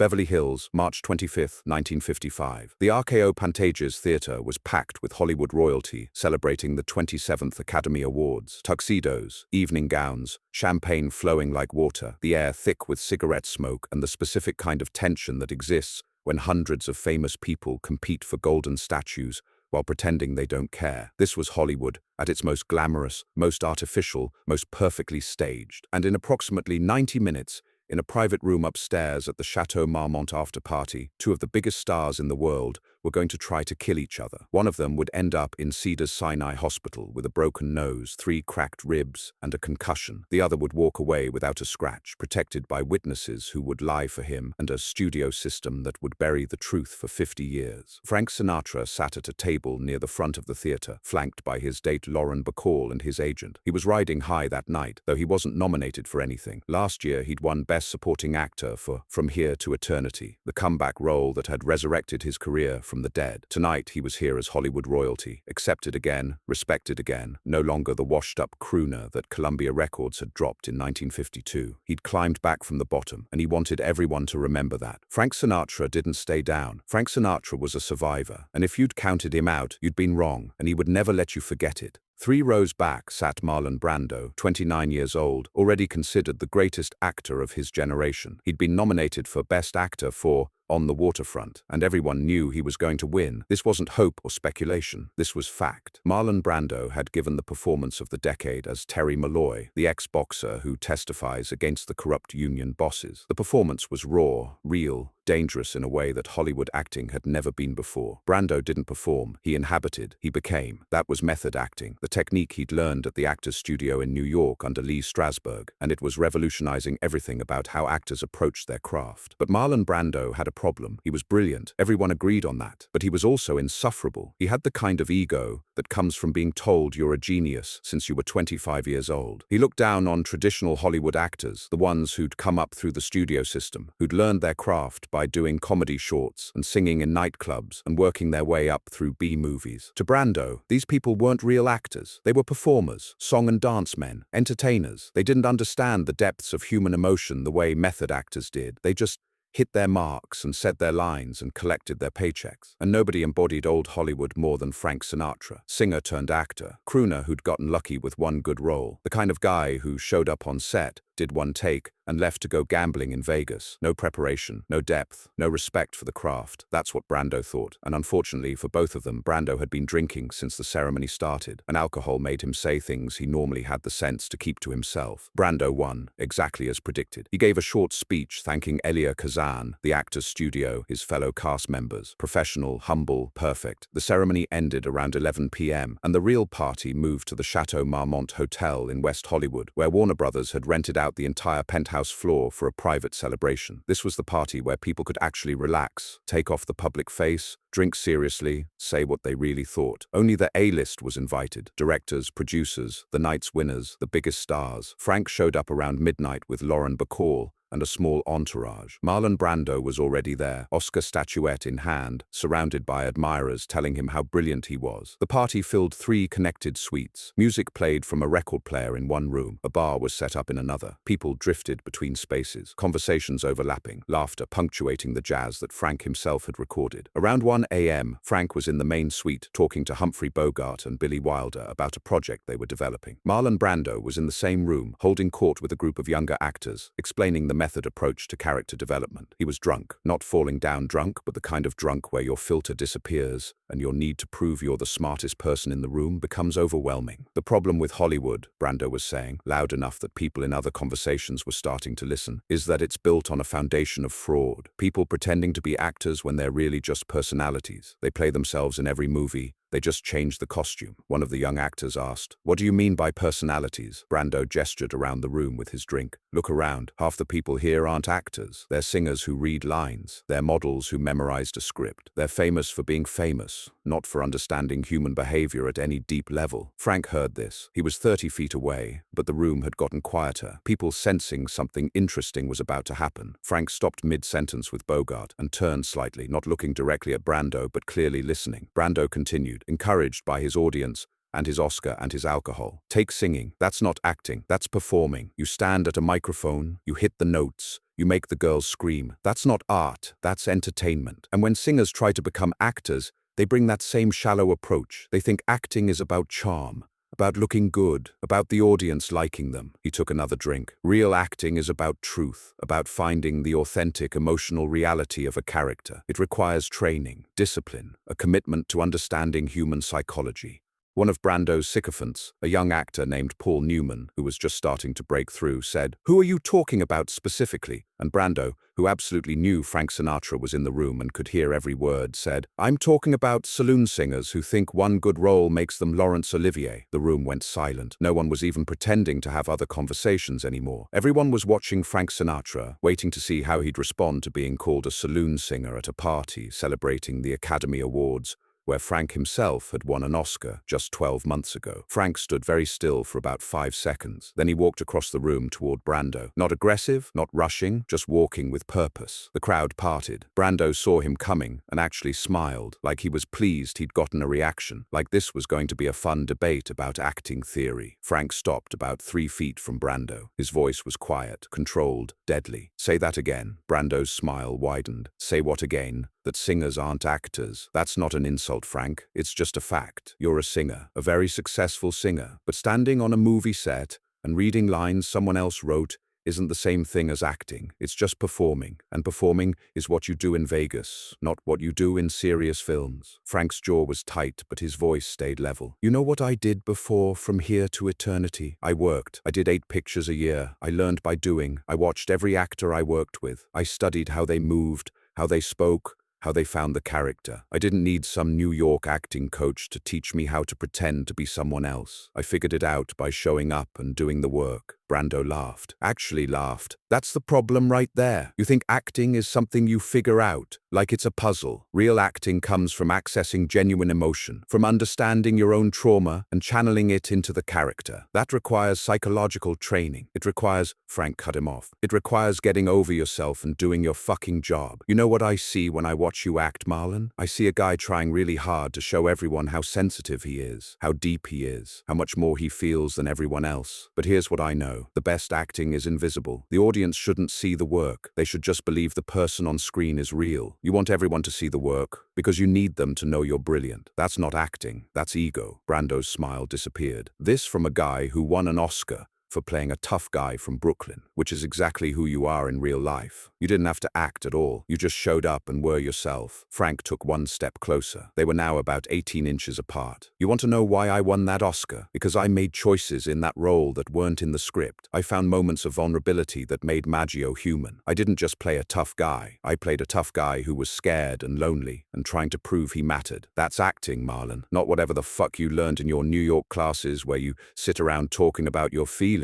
Beverly Hills, March 25, 1955. The RKO Pantages Theater was packed with Hollywood royalty celebrating the 27th Academy Awards. Tuxedos, evening gowns, champagne flowing like water, the air thick with cigarette smoke and the specific kind of tension that exists when hundreds of famous people compete for golden statues while pretending they don't care. This was Hollywood, at its most glamorous, most artificial, most perfectly staged. And in approximately 90 minutes, in a private room upstairs at the Chateau Marmont after-party, two of the biggest stars in the world were going to try to kill each other. One of them would end up in Cedars-Sinai Hospital with a broken nose, 3 cracked ribs, and a concussion. The other would walk away without a scratch, protected by witnesses who would lie for him and a studio system that would bury the truth for 50 years. Frank Sinatra sat at a table near the front of the theater, flanked by his date Laurence Bacall and his agent. He was riding high that night, though he wasn't nominated for anything. Last year, he'd won Best Supporting Actor for From Here to Eternity, the comeback role that had resurrected his career from the dead. Tonight, he was here as Hollywood royalty, accepted again, respected again, no longer the washed-up crooner that Columbia Records had dropped in 1952. He'd climbed back from the bottom, and he wanted everyone to remember that. Frank Sinatra didn't stay down. Frank Sinatra was a survivor, and if you'd counted him out, you'd been wrong, and he would never let you forget it. 3 rows back sat Marlon Brando, 29 years old, already considered the greatest actor of his generation. He'd been nominated for Best Actor for On the Waterfront, and everyone knew he was going to win. This wasn't hope or speculation. This was fact. Marlon Brando had given the performance of the decade as Terry Malloy, the ex-boxer who testifies against the corrupt union bosses. The performance was raw, real, dangerous in a way that Hollywood acting had never been before. Brando didn't perform. He inhabited. He became. That was method acting, the technique he'd learned at the Actors Studio in New York under Lee Strasberg, and it was revolutionizing everything about how actors approached their craft. But Marlon Brando had a problem. He was brilliant. Everyone agreed on that. But he was also insufferable. He had the kind of ego that comes from being told you're a genius since you were 25 years old. He looked down on traditional Hollywood actors, the ones who'd come up through the studio system, who'd learned their craft by doing comedy shorts and singing in nightclubs and working their way up through B-movies. To Brando, these people weren't real actors. They were performers, song and dance men, entertainers. They didn't understand the depths of human emotion the way method actors did. They just hit their marks and said their lines and collected their paychecks. And nobody embodied old Hollywood more than Frank Sinatra, singer turned actor, crooner who'd gotten lucky with one good role, the kind of guy who showed up on set, did one take, and left to go gambling in Vegas. No preparation, no depth, no respect for the craft. That's what Brando thought. And unfortunately for both of them, Brando had been drinking since the ceremony started, and alcohol made him say things he normally had the sense to keep to himself. Brando won, exactly as predicted. He gave a short speech thanking Elia Kazan, the Actors Studio, his fellow cast members. Professional, humble, perfect. The ceremony ended around 11 p.m., and the real party moved to the Chateau Marmont Hotel in West Hollywood, where Warner Brothers had rented out the entire penthouse floor for a private celebration. This was the party where people could actually relax, take off the public face, drink seriously, say what they really thought. Only the A-list was invited. Directors, producers, the night's winners, the biggest stars. Frank showed up around midnight with Laurence Bacall and a small entourage. Marlon Brando was already there, Oscar statuette in hand, surrounded by admirers telling him how brilliant he was. The party filled 3 connected suites. Music played from a record player in one room. A bar was set up in another. People drifted between spaces, conversations overlapping, laughter punctuating the jazz that Frank himself had recorded. Around 1 a.m., Frank was in the main suite talking to Humphrey Bogart and Billy Wilder about a project they were developing. Marlon Brando was in the same room, holding court with a group of younger actors, explaining the method approach to character development. He was drunk, not falling down drunk, but the kind of drunk where your filter disappears and your need to prove you're the smartest person in the room becomes overwhelming. The problem with Hollywood, Brando was saying, loud enough that people in other conversations were starting to listen, is that it's built on a foundation of fraud. People pretending to be actors when they're really just personalities. They play themselves in every movie. They just changed the costume. One of the young actors asked, "What do you mean by personalities?" Brando gestured around the room with his drink. "Look around. Half the people here aren't actors. They're singers who read lines. They're models who memorized a script. They're famous for being famous, not for understanding human behavior at any deep level." Frank heard this. He was 30 feet away, but the room had gotten quieter, people sensing something interesting was about to happen. Frank stopped mid-sentence with Bogart and turned slightly, not looking directly at Brando, but clearly listening. Brando continued, encouraged by his audience and his Oscar and his alcohol. "Take singing. That's not acting. That's performing. You stand at a microphone, you hit the notes, you You make the girls scream. That's not art, that's entertainment. And when singers try to become actors, they bring that same shallow approach. They think acting is about charm, about looking good, about the audience liking them. He took another drink. Real acting is about truth, about finding the authentic emotional reality of a character. It requires training, discipline, a commitment to understanding human psychology. One of Brando's sycophants, a young actor named Paul Newman, who was just starting to break through, said, "Who are you talking about specifically?" And Brando, who absolutely knew Frank Sinatra was in the room and could hear every word, said, "I'm talking about saloon singers who think one good role makes them Laurence Olivier." The room went silent. No one was even pretending to have other conversations anymore. Everyone was watching Frank Sinatra, waiting to see how he'd respond to being called a saloon singer at a party celebrating the Academy Awards, where Frank himself had won an Oscar just 12 months ago. Frank stood very still for about 5 seconds. Then he walked across the room toward Brando. Not aggressive, not rushing, just walking with purpose. The crowd parted. Brando saw him coming and actually smiled, like he was pleased he'd gotten a reaction, like this was going to be a fun debate about acting theory. Frank stopped about 3 feet from Brando. His voice was quiet, controlled, deadly. "Say that again." Brando's smile widened. "Say what again?" "That singers aren't actors. That's not an insult, Frank. It's just a fact. You're a singer, a very successful singer. But standing on a movie set and reading lines someone else wrote isn't the same thing as acting. It's just performing. And performing is what you do in Vegas, not what you do in serious films." Frank's jaw was tight, but his voice stayed level. "You know what I did before From Here to Eternity? I worked. I did 8 pictures a year. I learned by doing. I watched every actor I worked with. I studied how they moved, how they spoke, how they found the character. I didn't need some New York acting coach to teach me how to pretend to be someone else. I figured it out by showing up and doing the work." Brando laughed. Actually laughed. "That's the problem right there. You think acting is something you figure out, like it's a puzzle. Real acting comes from accessing genuine emotion, from understanding your own trauma and channeling it into the character. That requires psychological training. It requires—" Frank cut him off. "It requires getting over yourself and doing your fucking job. You know what I see when I watch you act, Marlon? I see a guy trying really hard to show everyone how sensitive he is, how deep he is, how much more he feels than everyone else. But here's what I know. The best acting is invisible. The audience shouldn't see the work. They should just believe the person on screen is real. You want everyone to see the work because you need them to know you're brilliant. That's not acting. That's ego." Brando's smile disappeared. This from a guy who won an Oscar for playing a tough guy from Brooklyn, which is exactly who you are in real life. You didn't have to act at all. You just showed up and were yourself. Frank took 1 step closer. They were now about 18 inches apart. "You want to know why I won that Oscar? Because I made choices in that role that weren't in the script. I found moments of vulnerability that made Maggio human. I didn't just play a tough guy. I played a tough guy who was scared and lonely and trying to prove he mattered. That's acting, Marlon. Not whatever the fuck you learned in your New York classes where you sit around talking about your feelings."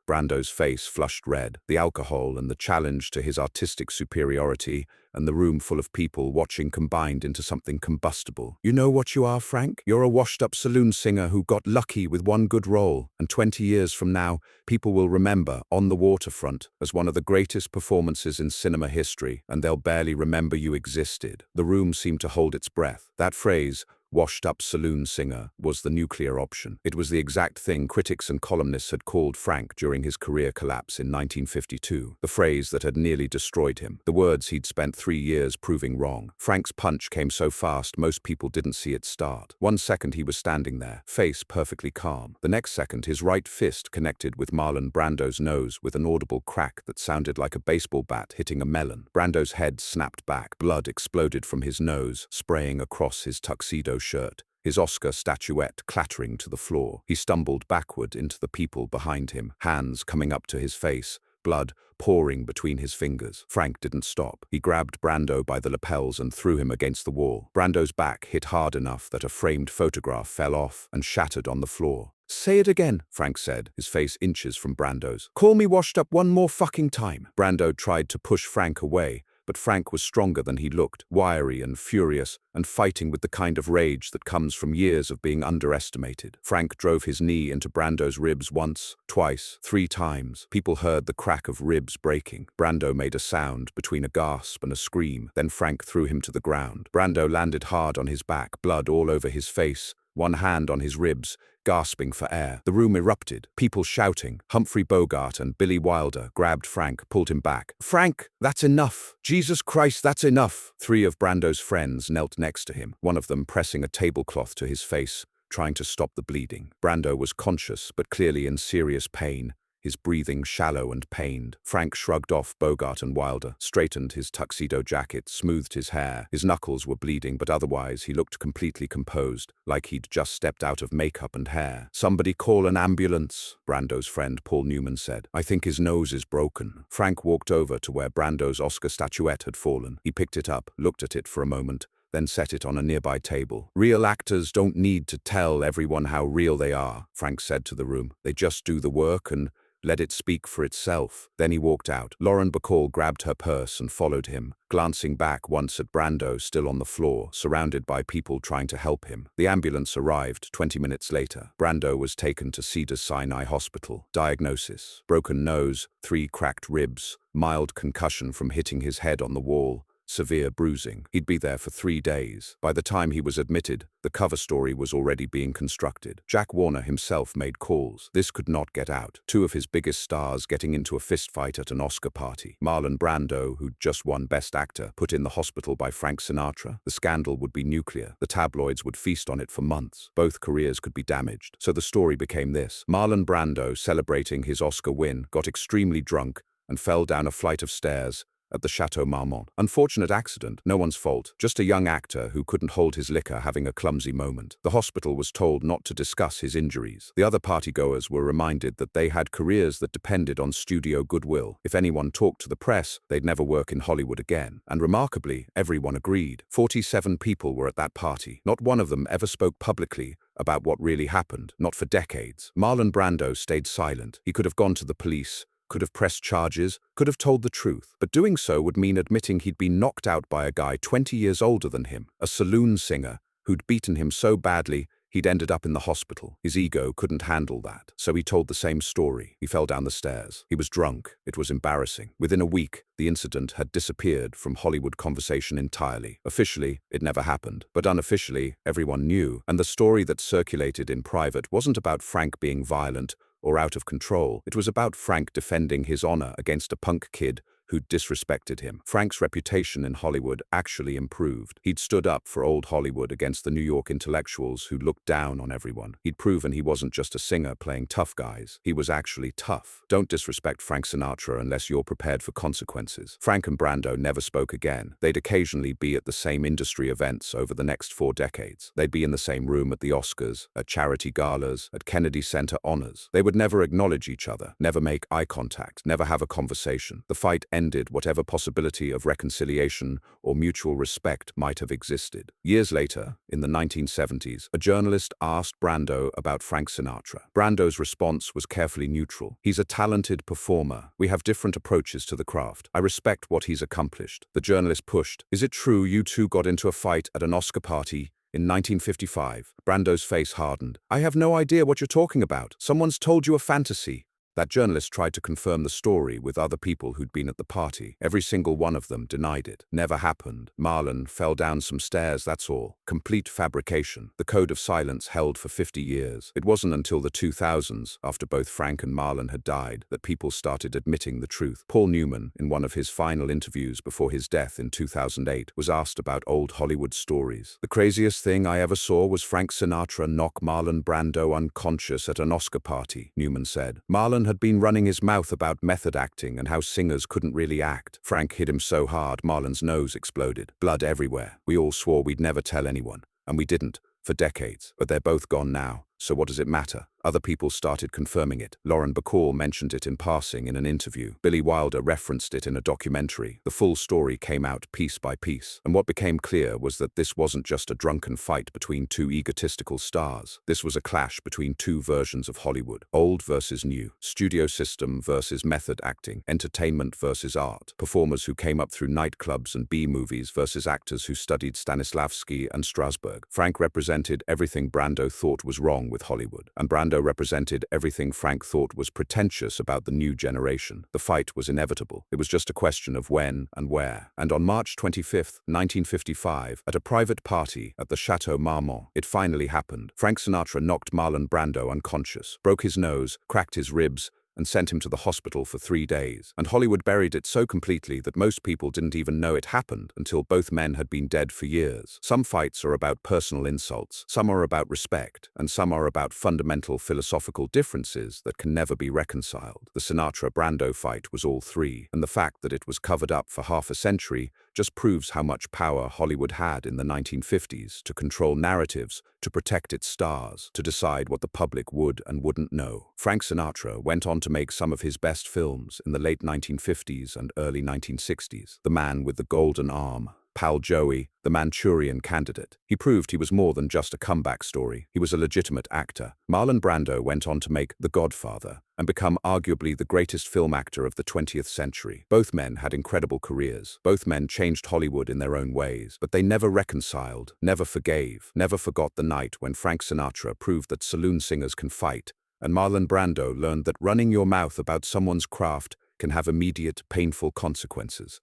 Brando's face flushed red. The alcohol and the challenge to his artistic superiority and the room full of people watching combined into something combustible. "You know what you are, Frank? You're a washed-up saloon singer who got lucky with one good role, and 20 years from now, people will remember On the Waterfront as one of the greatest performances in cinema history, and they'll barely remember you existed." The room seemed to hold its breath. That phrase, "washed-up saloon singer," was the nuclear option. It was the exact thing critics and columnists had called Frank during his career collapse in 1952, the phrase that had nearly destroyed him, the words he'd spent 3 years proving wrong. Frank's punch came so fast most people didn't see it start. 1 second he was standing there, face perfectly calm. The next second his right fist connected with Marlon Brando's nose with an audible crack that sounded like a baseball bat hitting a melon. Brando's head snapped back. Blood exploded from his nose, spraying across his tuxedo shirt, his Oscar statuette clattering to the floor. He stumbled backward into the people behind him, hands coming up to his face, blood pouring between his fingers. Frank didn't stop. He grabbed Brando by the lapels and threw him against the wall. Brando's back hit hard enough that a framed photograph fell off and shattered on the floor. "Say it again," Frank said, his face inches from Brando's. "Call me washed up one more fucking time." Brando tried to push Frank away, but Frank was stronger than he looked, wiry and furious, and fighting with the kind of rage that comes from years of being underestimated. Frank drove his knee into Brando's ribs once, twice, 3 times. People heard the crack of ribs breaking. Brando made a sound between a gasp and a scream. Then Frank threw him to the ground. Brando landed hard on his back, blood all over his face, one hand on his ribs, gasping for air. The room erupted, people shouting. Humphrey Bogart and Billy Wilder grabbed Frank, pulled him back. "Frank, that's enough! Jesus Christ, that's enough!" Three of Brando's friends knelt next to him, one of them pressing a tablecloth to his face, trying to stop the bleeding. Brando was conscious, but clearly in serious pain, his breathing shallow and pained. Frank shrugged off Bogart and Wilder, straightened his tuxedo jacket, smoothed his hair. His knuckles were bleeding, but otherwise he looked completely composed, like he'd just stepped out of makeup and hair. "Somebody call an ambulance," Brando's friend Paul Newman said. "I think his nose is broken." Frank walked over to where Brando's Oscar statuette had fallen. He picked it up, looked at it for a moment, then set it on a nearby table. "Real actors don't need to tell everyone how real they are," Frank said to the room. "They just do the work and let it speak for itself." Then he walked out. Lauren Bacall grabbed her purse and followed him, glancing back once at Brando still on the floor, surrounded by people trying to help him. The ambulance arrived 20 minutes later. Brando was taken to Cedars-Sinai Hospital. Diagnosis: broken nose, 3 cracked ribs, mild concussion from hitting his head on the wall, severe bruising. He'd be there for 3 days. By the time he was admitted, the cover story was already being constructed. Jack Warner himself made calls. This could not get out. 2 of his biggest stars getting into a fistfight at an Oscar party. Marlon Brando, who'd just won Best Actor, put in the hospital by Frank Sinatra. The scandal would be nuclear. The tabloids would feast on it for months. Both careers could be damaged. So the story became this. Marlon Brando, celebrating his Oscar win, got extremely drunk and fell down a flight of stairs at the Chateau Marmont. Unfortunate accident, no one's fault, just a young actor who couldn't hold his liquor having a clumsy moment. The hospital was told not to discuss his injuries. The other partygoers were reminded that they had careers that depended on studio goodwill. If anyone talked to the press, they'd never work in Hollywood again. And remarkably, everyone agreed. 47 people were at that party. Not one of them ever spoke publicly about what really happened, not for decades. Marlon Brando stayed silent. He could have gone to the police, could have pressed charges, could have told the truth. But doing so would mean admitting he'd been knocked out by a guy 20 years older than him, a saloon singer who'd beaten him so badly he'd ended up in the hospital. His ego couldn't handle that, so he told the same story. He fell down the stairs. He was drunk. It was embarrassing. Within a week, the incident had disappeared from Hollywood conversation entirely. Officially, it never happened. But unofficially, everyone knew. And the story that circulated in private wasn't about Frank being violent or out of control. It was about Frank defending his honor against a punk kid who'd disrespected him. Frank's reputation in Hollywood actually improved. He'd stood up for old Hollywood against the New York intellectuals who looked down on everyone. He'd proven he wasn't just a singer playing tough guys. He was actually tough. Don't disrespect Frank Sinatra unless you're prepared for consequences. Frank and Brando never spoke again. They'd occasionally be at the same industry events over the next 4 decades. They'd be in the same room at the Oscars, at charity galas, at Kennedy Center honors. They would never acknowledge each other, never make eye contact, never have a conversation. The fight ended whatever possibility of reconciliation or mutual respect might have existed. Years later, in the 1970s, a journalist asked Brando about Frank Sinatra. Brando's response was carefully neutral. "He's a talented performer. We have different approaches to the craft. I respect what he's accomplished." The journalist pushed, "Is it true you two got into a fight at an Oscar party in 1955? Brando's face hardened. "I have no idea what you're talking about. Someone's told you a fantasy." That journalist tried to confirm the story with other people who'd been at the party. Every single one of them denied it. Never happened. Marlon fell down some stairs, that's all. Complete fabrication. The code of silence held for 50 years. It wasn't until the 2000s, after both Frank and Marlon had died, that people started admitting the truth. Paul Newman, in one of his final interviews before his death in 2008, was asked about old Hollywood stories. "The craziest thing I ever saw was Frank Sinatra knock Marlon Brando unconscious at an Oscar party," Newman said. "Marlon had been running his mouth about method acting and how singers couldn't really act. Frank hit him so hard Marlon's nose exploded. Blood everywhere. We all swore we'd never tell anyone. And we didn't, for decades. But they're both gone now. So what does it matter?" Other people started confirming it. Laurence Bacall mentioned it in passing in an interview. Billy Wilder referenced it in a documentary. The full story came out piece by piece. And what became clear was that this wasn't just a drunken fight between 2 egotistical stars. This was a clash between 2 versions of Hollywood. Old versus new. Studio system versus method acting. Entertainment versus art. Performers who came up through nightclubs and B-movies versus actors who studied Stanislavski and Strasberg. Frank represented everything Brando thought was wrong with Hollywood. And Brando Brando represented everything Frank thought was pretentious about the new generation. The fight was inevitable. It was just a question of when and where. And on March 25, 1955, at a private party at the Chateau Marmont, it finally happened. Frank Sinatra knocked Marlon Brando unconscious, broke his nose, cracked his ribs, and sent him to the hospital for 3 days. And Hollywood buried it so completely that most people didn't even know it happened until both men had been dead for years. Some fights are about personal insults, some are about respect, and some are about fundamental philosophical differences that can never be reconciled. The Sinatra-Brando fight was all three, and the fact that it was covered up for half a century just proves how much power Hollywood had in the 1950s to control narratives, to protect its stars, to decide what the public would and wouldn't know. Frank Sinatra went on to make some of his best films in the late 1950s and early 1960s. The Man with the Golden Arm, Pal Joey, The Manchurian Candidate. He proved he was more than just a comeback story. He was a legitimate actor. Marlon Brando went on to make The Godfather and become arguably the greatest film actor of the 20th century. Both men had incredible careers. Both men changed Hollywood in their own ways, but they never reconciled, never forgave, never forgot the night when Frank Sinatra proved that saloon singers can fight, and Marlon Brando learned that running your mouth about someone's craft can have immediate, painful consequences.